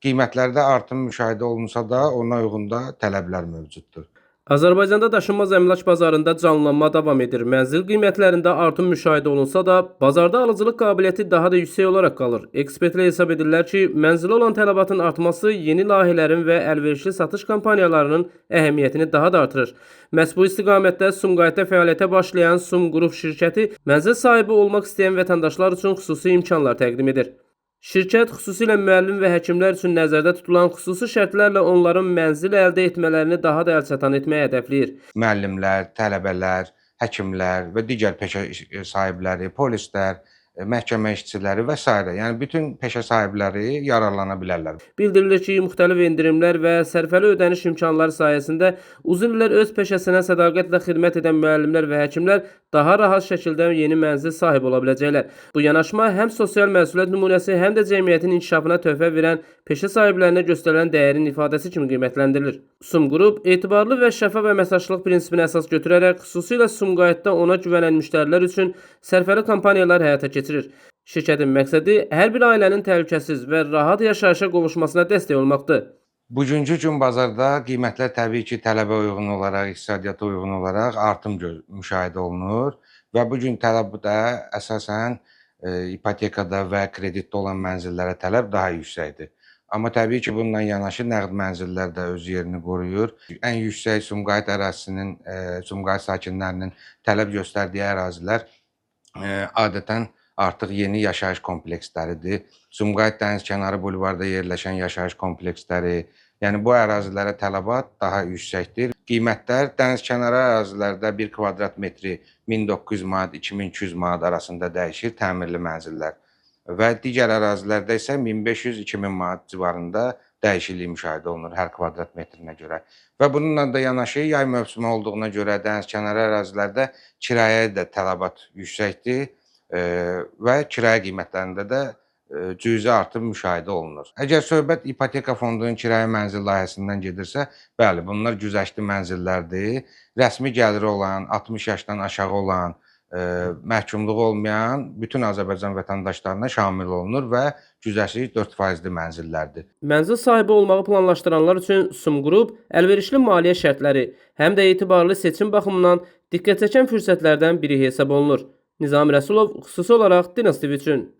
Qiymətlərdə artım müşahidə olunsa da, ona uyğun da tələblər mövcuddur. Azərbaycanda daşınmaz əmlak bazarında canlanma davam edir. Mənzil qiymətlərində artım müşahidə olunsa da, bazarda alıcılıq qabiliyyəti daha da yüksək olaraq qalır. Ekspertlər hesab edirlər ki, mənzilə olan tələbatın artması yeni layihələrin və əlverişli satış kampaniyalarının əhəmiyyətini daha da artırır. Məhz bu istiqamətdə Sumqayıtda fəaliyyətə başlayan Sum Qrup şirkəti mənzil sahibi olmaq istəyən vətəndaşlar üçün xüsusi imkanlar təqdim edir. Şirkət xüsusilə müəllim və həkimlər üçün nəzərdə tutulan xüsusi şərtlərlə onların mənzil əldə etmələrini daha da əlçatan etməyi hədəfləyir. Müəllimlər, tələbələr, həkimlər və digər peşə sahibləri, polislər, məhkəmə işçiləri və s. yəni bütün peşə sahibləri yararlana bilərlər. Bildirilir ki, müxtəlif endirimlər və sərfəli ödəniş imkanları sayəsində uzun illər öz peşəsinə sədaqətlə xidmət edən müəllimlər və həkimlər daha rahat şəkildə yeni mənzil sahibi ola biləcəklər. Bu yanaşma həm sosial məsuliyyət nümunəsi, həm də cəmiyyətin inkişafına töhfə verən peşə sahiblərinə göstərilən dəyərin ifadəsi kimi qiymətləndirilir. Sum Qrup etibarlı və şəffaf əməkdaşlıq prinsipini əsas götürərək xüsusilə Sumqayıtda ona güvənən müştərilər üçün sərfəli kampaniyalar həyata keçirir. Şirkətin məqsədi hər bir ailənin təhlükəsiz və rahat yaşayışa qovuşmasına dəstək olmaqdır. Bugünkü gün bazarda qiymətlər təbii ki, tələbə uyğun olaraq, iqtisadiyyata uyğun olaraq artım müşahidə olunur və bu gün tələbdə əsasən ipotekada və kreditdə olan mənzillərə tələb daha yüksəkdir. Amma təbii ki, bununla yanaşı nəqd mənzillər də öz yerini qoruyur. Ən yüksək Sumqayıt ərazisinin, Sumqayıt sakinlərinin tələb göstərdiyi ərazilər adətən artıq yeni yaşayış kompleksləridir. Sumqayıt dənizkənarı bulvarda yerləşən yaşayış kompleksləri, yəni bu ərazilərə tələbat daha yüksəkdir. Qiymətlər dənizkənarı ərazilərdə 1 kvadrat metri 1900 manat, 2200 manat arasında dəyişir təmirli mənzillər və digər ərazilərdə isə 1500-2000 manat civarında dəyişiklik müşahidə olunur hər kvadrat metrinə görə. Və bununla da yanaşı yay mövsümü olduğuna görə dənizkənarı ərazilərdə kirayə də tələbat yüksəkdir və kirayə qiymətlərində də cüzi artım müşahidə olunur. Əgər söhbət ipoteka fondunun kirayə mənzil layihəsindən gedirsə, bəli, bunlar güzəştli mənzillərdir. Rəsmi gəliri olan, 60 yaşdan aşağı olan, məhkumluğu olmayan bütün Azərbaycan vətəndaşlarına şamil olunur və güzəştli 4%li mənzillərdir. Mənzil sahibi olmağı planlaşdıranlar üçün Sum Qrup əlverişli maliyyə şərtləri, həm də etibarlı seçim baxımından diqqət çəkən fürsətlərdən biri hesab olunur. Nizami Rəsulov xüsusi olaraq Dinas TV üçün.